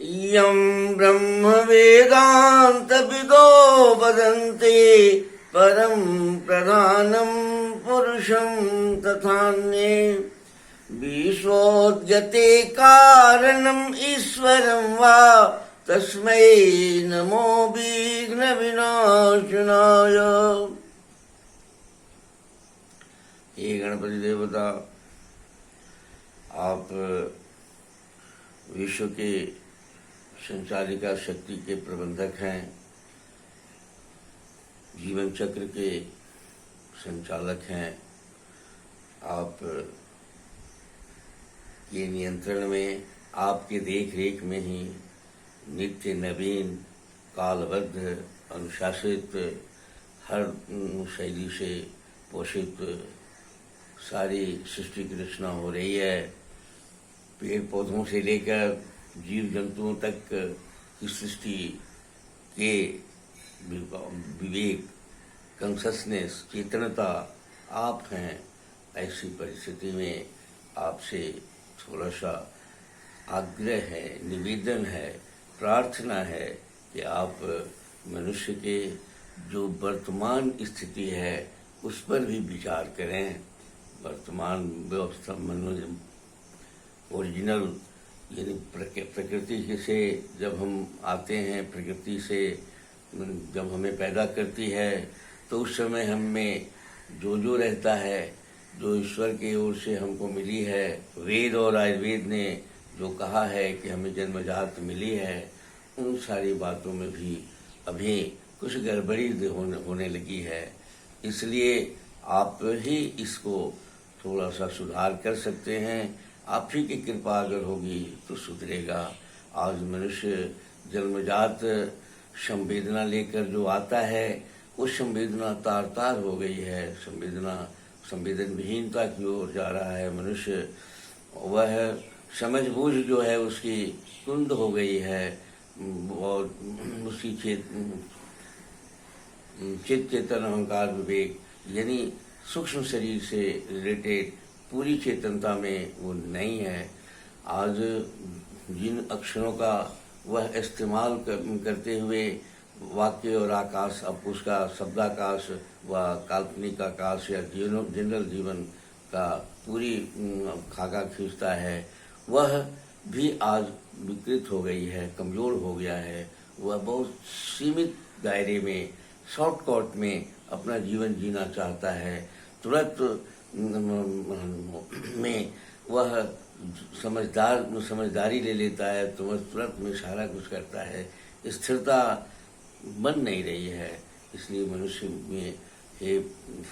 यं ब्रह्मवेदान्तविदो वदन्ति परं प्रधानं पुरुषं तथान्ये विश्वोद्यते कारणम् ईश्वरं वा तस्मै नमो विघ्नविनाशनाय। हे गणपति देवता, आप विश्व के संचालिका शक्ति के प्रबंधक हैं, जीवन चक्र के संचालक हैं। आप के नियंत्रण में, आपके देख रेख में ही नित्य नवीन कालबद्ध अनुशासित हर शैली से पोषित सारी सृष्टि की रचना हो रही है। पेड़ पौधों से लेकर जीव जंतुओं तक की सृष्टि के विवेक, कॉन्शसनेस, चेतनता आप हैं। ऐसी परिस्थिति में आपसे थोड़ा सा आग्रह है, निवेदन है, प्रार्थना है कि आप मनुष्य के जो वर्तमान स्थिति है उस पर भी विचार करें। वर्तमान व्यवस्था ओरिजिनल यानी प्रकृति से जब हम आते हैं, प्रकृति से जब हमें पैदा करती है तो उस समय हम में जो रहता है, जो ईश्वर की ओर से हमको मिली है, वेद और आयुर्वेद ने जो कहा है कि हमें जन्मजात मिली है, उन सारी बातों में भी अभी कुछ गड़बड़ी होने लगी है। इसलिए आप ही इसको थोड़ा सा सुधार कर सकते हैं। आप ही की कृपा अगर होगी तो सुधरेगा। आज मनुष्य जन्मजात संवेदना लेकर जो आता है, वो संवेदना तार हो गई है। संवेदन विहीनता की ओर जा रहा है मनुष्य। वह समझबूझ जो है उसकी कुंद हो गई है और उसकी चित चेतन अहंकार विवेक यानी सूक्ष्म शरीर से रिलेटेड पूरी चेतनता में वो नहीं है। आज जिन अक्षरों का वह इस्तेमाल करते हुए वाक्य और आकाश, अब उसका शब्दाकाश व काल्पनिक आकाश या जनरल जीवन का पूरी खाका खींचता है, वह भी आज विकृत हो गई है, कमजोर हो गया है। वह बहुत सीमित दायरे में, शॉर्टकट में अपना जीवन जीना चाहता है। तुरंत में वह समझदारी ले लेता है, तुरंत में सारा कुछ करता है। स्थिरता बन नहीं रही है। इसलिए मनुष्य में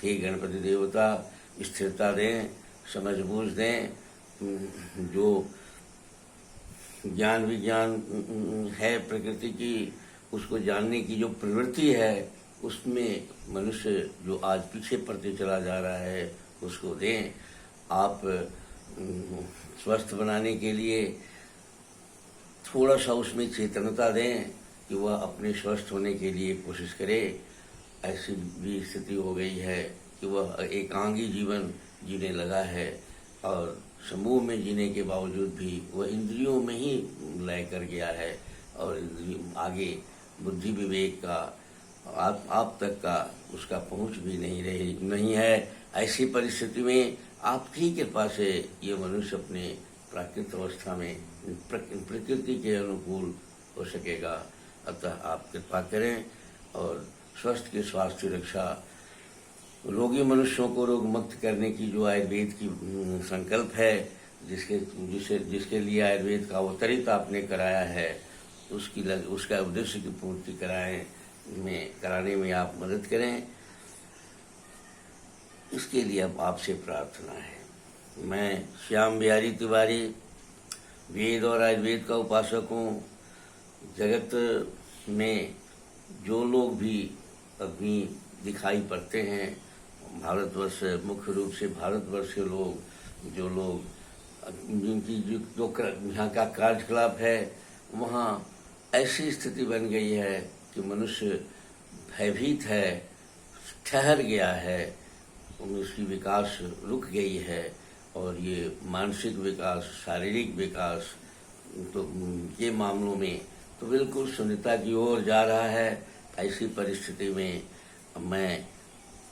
हे गणपति देवता स्थिरता दें, समझबूझ दें। जो ज्ञान विज्ञान है प्रकृति की, उसको जानने की जो प्रवृत्ति है, उसमें मनुष्य जो आज पीछे पड़ते चला जा रहा है उसको दें। आप स्वस्थ बनाने के लिए थोड़ा सा उसमें चेतनता दें कि वह अपने स्वस्थ होने के लिए कोशिश करे। ऐसी भी स्थिति हो गई है कि वह एकांगी जीवन जीने लगा है और समूह में जीने के बावजूद भी वह इंद्रियों में ही लय कर गया है और आगे बुद्धि विवेक का आप तक का उसका पहुंच भी नहीं है। ऐसी परिस्थिति में आपकी कृपा से ये मनुष्य अपने प्राकृतिक अवस्था में प्रकृति के अनुकूल हो सकेगा। अतः आप कृपा करें और स्वस्थ की स्वास्थ्य रक्षा, रोगी मनुष्यों को रोग मुक्त करने की जो आयुर्वेद की संकल्प है, जिसके लिए आयुर्वेद का अवतरित आपने कराया है, उसका उद्देश्य की पूर्ति कराने में आप मदद करें। इसके लिए अब आपसे प्रार्थना है। मैं श्याम बिहारी तिवारी वेद और आयुर्वेद का उपासक हूँ। जगत में जो लोग भी अभी दिखाई पड़ते हैं, भारतवर्ष, मुख्य रूप से भारतवर्ष के लोग, जो लोग जिनकी जो यहाँ का कार्यकलाप है, वहाँ ऐसी स्थिति बन गई है कि मनुष्य भयभीत है, ठहर गया है, उसकी विकास रुक गई है और ये मानसिक विकास, शारीरिक विकास तो ये मामलों में तो बिल्कुल शून्यता की ओर जा रहा है। ऐसी परिस्थिति में मैं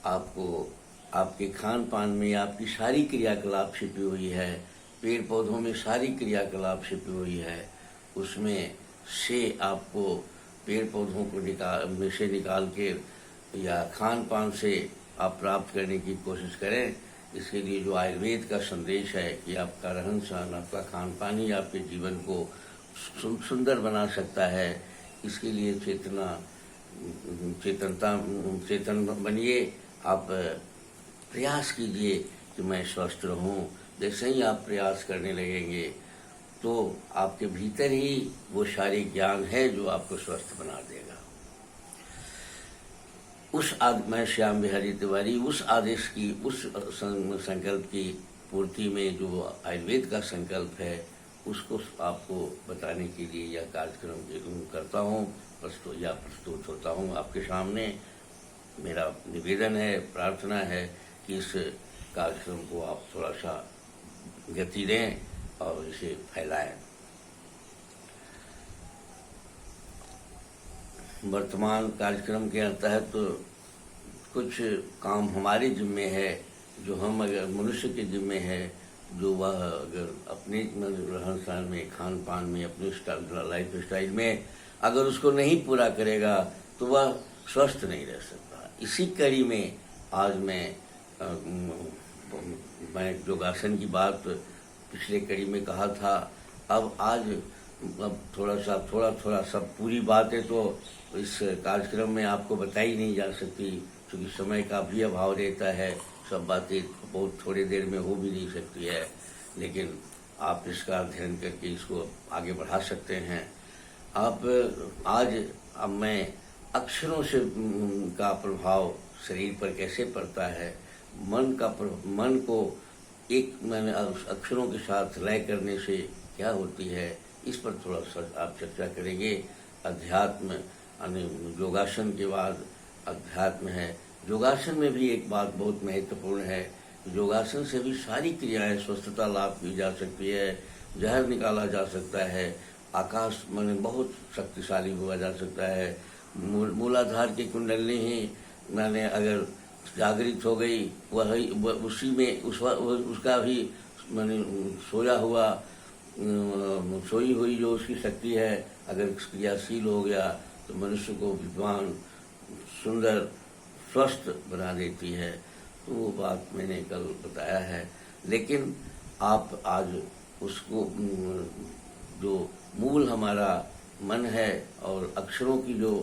आपको आपके खान पान में आपकी सारी क्रियाकलाप छिपी हुई है, पेड़ पौधों में सारी क्रियाकलाप छिपी हुई है, उसमें से आपको पेड़ पौधों को में से निकाल के या खान पान से आप प्राप्त करने की कोशिश करें। इसके लिए जो आयुर्वेद का संदेश है कि आपका रहन सहन, आपका खान पान ही आपके जीवन को सुंदर बना सकता है, इसके लिए चेतन बनिए। आप प्रयास कीजिए कि मैं स्वस्थ रहूं। जैसे ही आप प्रयास करने लगेंगे तो आपके भीतर ही वो सारी ज्ञान है जो आपको स्वस्थ बना देगा। मैं श्याम बिहारी तिवारी उस आदेश की, उस संकल्प की पूर्ति में जो आयुर्वेद का संकल्प है उसको आपको बताने के लिए यह कार्यक्रम करता हूँ, प्रस्तुत होता हूँ आपके सामने। मेरा निवेदन है, प्रार्थना है कि इस कार्यक्रम को आप थोड़ा सा गति दें और इसे फैलाएं। वर्तमान कार्यक्रम के तहत तो कुछ काम हमारे जिम्मे है, जो हम अगर मनुष्य के जिम्मे है, जो वह अगर अपने रहन सहन में, खान पान में, अपने लाइफ स्टाइल में अगर उसको नहीं पूरा करेगा तो वह स्वस्थ नहीं रह सकता। इसी कड़ी में आज मैं योगासन की बात पिछले कड़ी में कहा था। अब थोड़ा सब पूरी बातें तो इस कार्यक्रम में आपको बताई नहीं जा सकती, क्योंकि समय का भी अभाव रहता है। सब बातें बहुत थोड़ी देर में हो भी नहीं सकती है, लेकिन आप इसका अध्ययन करके इसको आगे बढ़ा सकते हैं। अब मैं अक्षरों से का प्रभाव शरीर पर कैसे पड़ता है, मन को मैंने अक्षरों के साथ लय करने से क्या होती है, इस पर थोड़ा सा आप चर्चा करेंगे। अध्यात्म योगासन के बाद अध्यात्म है। योगासन में भी एक बात बहुत महत्वपूर्ण है, योगासन से भी सारी क्रियाएं स्वस्थता लाभ की जा सकती है, जहर निकाला जा सकता है, आकाश मन बहुत शक्तिशाली हुआ जा सकता है। मूलाधार की कुंडली ही मैंने अगर जागृत हो गई, उसी में उसका भी मैंने सोई हुई जो उसकी शक्ति है अगर क्रियाशील हो गया तो मनुष्य को विद्वान, सुंदर, स्वस्थ बना देती है। तो वो बात मैंने कल बताया है, लेकिन आप आज उसको जो मूल हमारा मन है और अक्षरों की जो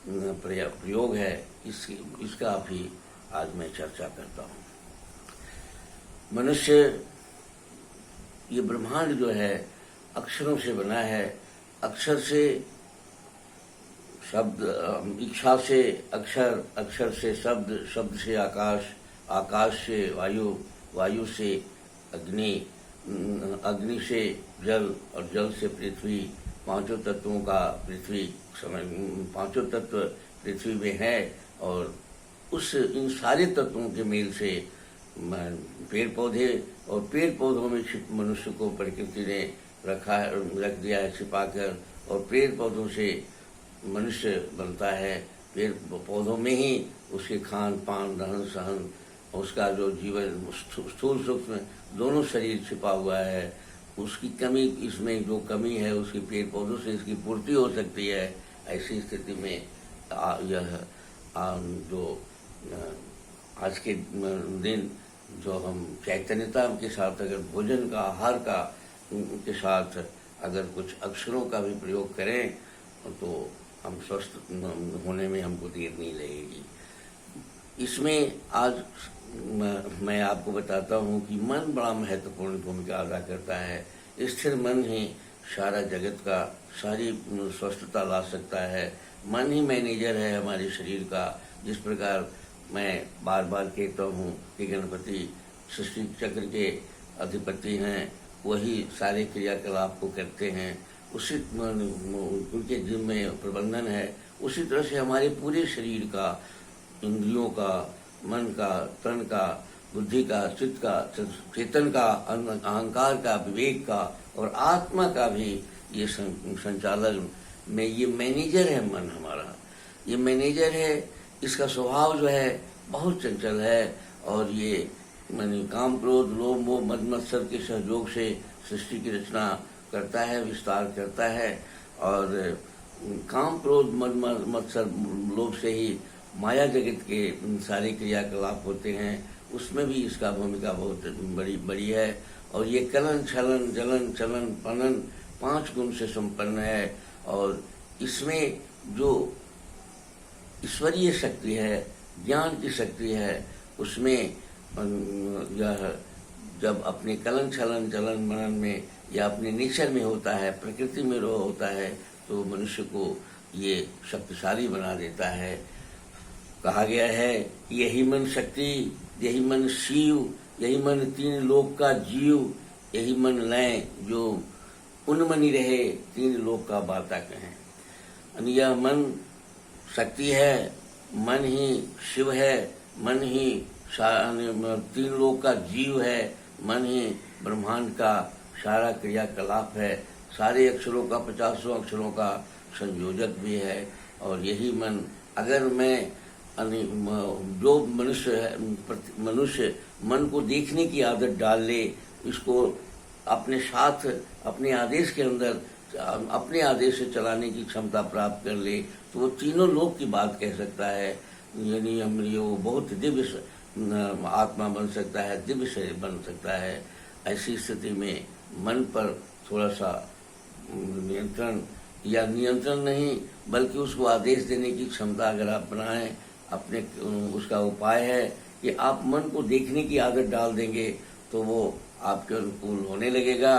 प्रयोग है इसका भी आज मैं चर्चा करता हूँ। मनुष्य, ये ब्रह्मांड जो है अक्षरों से बना है। अक्षर से शब्द, इच्छा से अक्षर, अक्षर से शब्द, शब्द से आकाश, आकाश से वायु, वायु से अग्नि, अग्नि से जल और जल से पृथ्वी। पांचों तत्वों का पांचों तत्व पृथ्वी में है और इन सारे तत्वों के मेल से पेड़ पौधे, और पेड़ पौधों में मनुष्य को प्रकृति ने रख दिया है छिपाकर, और पेड़ पौधों से मनुष्य बनता है। पेड़ पौधों में ही उसके खान पान, रहन सहन, उसका जो जीवन स्थूल सूक्ष्म दोनों शरीर छिपा हुआ है। उसकी कमी, इसमें जो कमी है उसकी पेड़ पौधों से इसकी पूर्ति हो सकती है। ऐसी स्थिति में यह जो आज के दिन जो हम चैतन्यता के साथ अगर भोजन का, आहार का के साथ अगर कुछ अक्षरों का भी प्रयोग करें तो हम स्वस्थ होने में हमको देर नहीं लगेगी। इसमें आज मैं आपको बताता हूँ कि मन बड़ा महत्वपूर्ण भूमिका अदा करता है। स्थिर मन ही सारा जगत का, सारी स्वस्थता ला सकता है। मन ही मैनेजर है हमारे शरीर का। जिस प्रकार मैं बार बार कहता हूँ कि गणपति सृष्टि चक्र के अधिपति हैं, वही सारे क्रियाकलाप को करते हैं, उसी उनके जिम्मे प्रबंधन है। उसी तरह से हमारे पूरे शरीर का, इंद्रियों का, मन का, तन का, बुद्धि का, चित्त का, चेतन का, अहंकार का, विवेक का और आत्मा का भी ये संचालक में ये मैनेजर है मन हमारा, ये मैनेजर है। इसका स्वभाव जो है बहुत चंचल है और ये माने काम क्रोध लोभ मोह मद मत्सर के सहयोग से सृष्टि की रचना करता है, विस्तार करता है। और काम क्रोध मद मत्सर लोभ से ही माया जगत के सारे क्रियाकलाप होते हैं, उसमें भी इसका भूमिका बहुत बड़ी है। और ये कलन छलन जलन चलन पनन 5 गुण से संपन्न है। और इसमें जो ईश्वरीय शक्ति है, ज्ञान की शक्ति है, उसमें यह जब अपने कलन छलन चलन मनन में या अपने नेचर में होता है, प्रकृति में होता है, तो मनुष्य को ये शक्तिशाली बना देता है। कहा गया है यही मन शक्ति, यही मन शिव, यही मन 3 लोक का जीव, यही मन लय जो उन्मनी रहे 3 लोक का बाता कहें। यह मन शक्ति है, मन ही शिव है, मन ही 3 लोक का जीव है, मन ही ब्रह्मांड का सारा क्रियाकलाप है, सारे अक्षरों का 50 अक्षरों का संयोजक भी है। और यही मन अगर मैं जो मनुष्य मन को देखने की आदत डाल ले, इसको अपने साथ अपने आदेश के अंदर अपने आदेश से चलाने की क्षमता प्राप्त कर ले, तो वो 3 लोक की बात कह सकता है। यानी वो बहुत दिव्य आत्मा बन सकता है, दिव्य शरीर बन सकता है। ऐसी स्थिति में मन पर थोड़ा सा नियंत्रण या नियंत्रण नहीं बल्कि उसको आदेश देने की क्षमता अगर आप बनाएं, अपने उसका उपाय है कि आप मन को देखने की आदत डाल देंगे तो वो आपके अनुकूल होने लगेगा।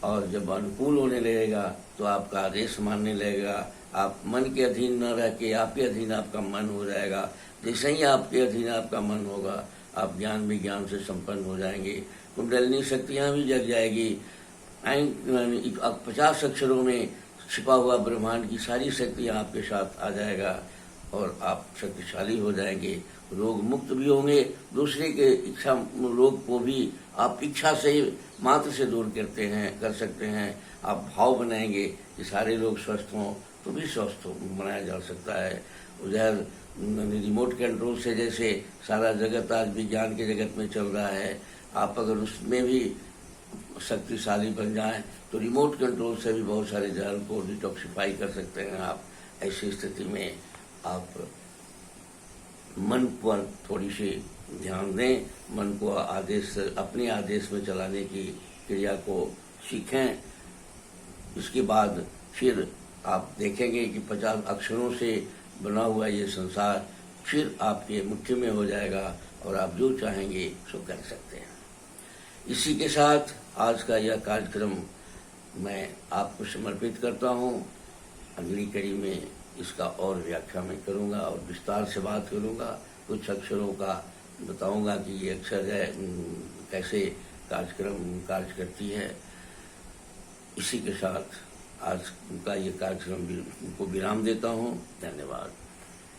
और जब अनुकूल होने लगेगा तो आपका आदेश मानने लगेगा। आप मन के अधीन न रह के आपके अधीन आपका मन हो जाएगा। जैसे ही आपके अधीन आपका मन होगा, आप ज्ञान विज्ञान से संपन्न हो जाएंगे, कुंडलिनी शक्तियाँ भी जग जाएगी। 50 अक्षरों में छिपा हुआ ब्रह्मांड की सारी शक्तियाँ आपके साथ आ जाएगा और आप शक्तिशाली हो जाएंगे, रोग मुक्त भी होंगे। दूसरे के इच्छा रोग को भी आप इच्छा से मात्र से दूर कर सकते हैं। आप भाव बनाएंगे कि सारे लोग स्वस्थ हों तो भी स्वस्थ बनाया जा सकता है। उधर रिमोट कंट्रोल से जैसे सारा जगत आज विज्ञान के जगत में चल रहा है, आप अगर उसमें भी शक्तिशाली बन जाएं तो रिमोट कंट्रोल से भी बहुत सारे जहर को डिटॉक्सिफाई कर सकते हैं आप। ऐसी स्थिति में आप मन पर थोड़ी सी ध्यान दें, मन को अपने आदेश में चलाने की क्रिया को सीखें। इसके बाद फिर आप देखेंगे कि 50 अक्षरों से बना हुआ ये संसार फिर आपके मुट्ठी में हो जाएगा और आप जो चाहेंगे सो कर सकते हैं। इसी के साथ आज का यह कार्यक्रम मैं आपको समर्पित करता हूँ। अगली कड़ी में इसका और व्याख्या मैं करूँगा और विस्तार से बात करूँगा। कुछ अक्षरों का बताऊँगा कि ये अक्षर है कैसे कार्य करती है। इसी के साथ आज का ये कार्यक्रम को विराम देता हूँ। धन्यवाद।